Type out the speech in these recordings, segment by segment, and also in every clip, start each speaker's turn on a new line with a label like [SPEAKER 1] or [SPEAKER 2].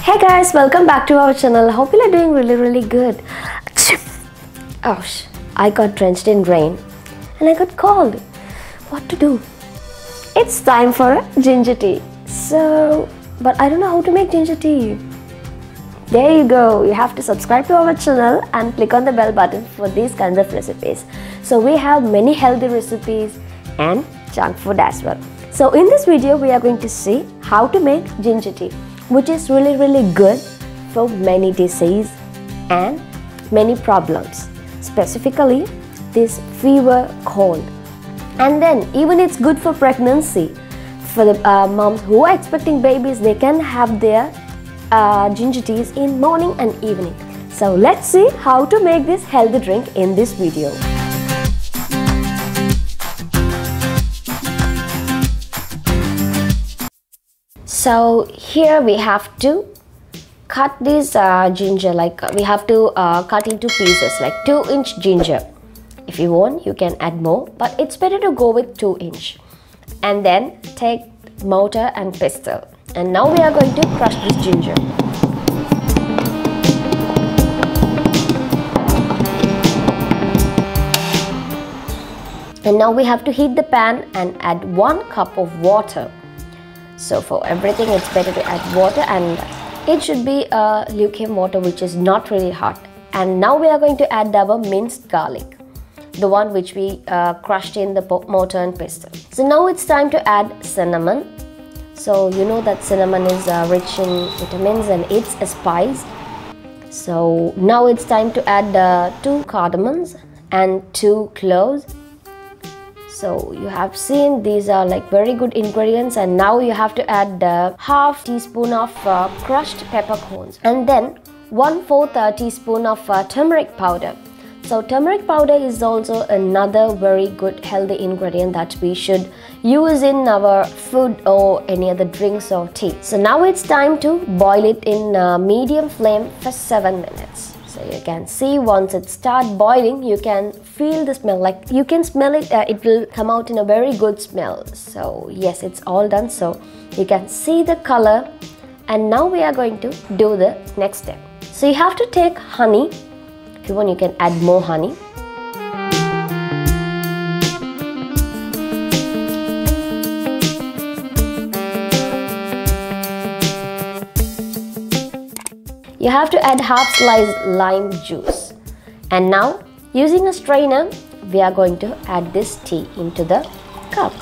[SPEAKER 1] Hey guys, welcome back to our channel. Hope you are doing really good. Oh, I got drenched in rain and I got cold. What to do? It's time for a ginger tea. But I don't know how to make ginger tea. There you go. You have to subscribe to our channel and click on the bell button for these kinds of recipes. So we have many healthy recipes and junk food as well. So in this video, we are going to see how to make ginger tea, which is really good for many diseases and many problems, specifically this fever, cold. And then even it's good for pregnancy. For the moms who are expecting babies, they can have their ginger teas in morning and evening. So let's see how to make this healthy drink in this video. So here we have to cut this ginger, we have to cut into pieces like 2-inch ginger. If you want, you can add more, but it's better to go with 2-inch. And then take mortar and pestle. And now we are going to crush this ginger. And now we have to heat the pan and add 1 cup of water. So for everything, it's better to add water, and it should be lukewarm water which is not really hot. And now we are going to add our minced garlic, the one which we crushed in the mortar and pestle. So now it's time to add cinnamon. So you know that cinnamon is rich in vitamins and it's a spice. So now it's time to add 2 cardamoms and 2 cloves. So you have seen these are very good ingredients, and now you have to add half teaspoon of crushed peppercorns, and then 1/4 teaspoon of turmeric powder. So turmeric powder is also another very good healthy ingredient that we should use in our food or any other drinks or tea. So now it's time to boil it in medium flame for 7 minutes. So you can see once it starts boiling, you can feel the smell, you can smell it, it will come out in a very good smell. So yes, it's all done. So you can see the color, and now we are going to do the next step. So you have to take honey. If you want, you can add more honey. You have to add half sliced lime juice. And now, using a strainer, we are going to add this tea into the cup.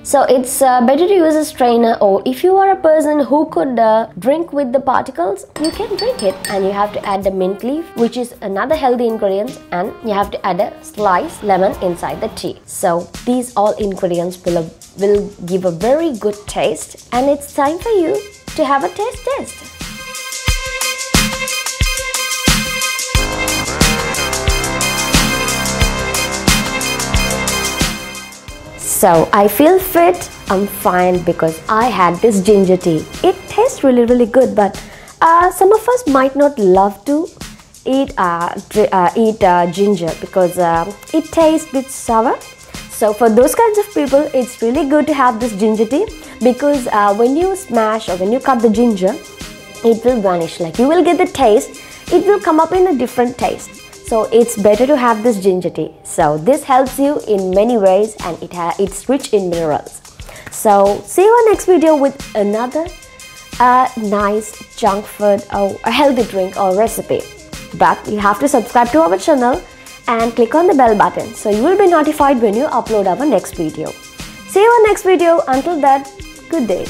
[SPEAKER 1] So it's better to use a strainer, or if you are a person who could drink with the particles, you can drink it. And you have to add the mint leaf, which is another healthy ingredient, and you have to add a sliced lemon inside the tea. So these all ingredients will give a very good taste, and it's time for you to have a taste test. So I feel fit, I'm fine because I had this ginger tea. It tastes really good, but some of us might not love to eat ginger because it tastes a bit sour. So for those kinds of people, it's really good to have this ginger tea, because when you smash or when you cut the ginger, it will vanish. You will get the taste, it will come up in a different taste. So it's better to have this ginger tea. So this helps you in many ways, and it's rich in minerals. So see you on next video with another nice junk food or a healthy drink or recipe. But you have to subscribe to our channel and click on the bell button, so you will be notified when you upload our next video. See you on next video. Until then, good day.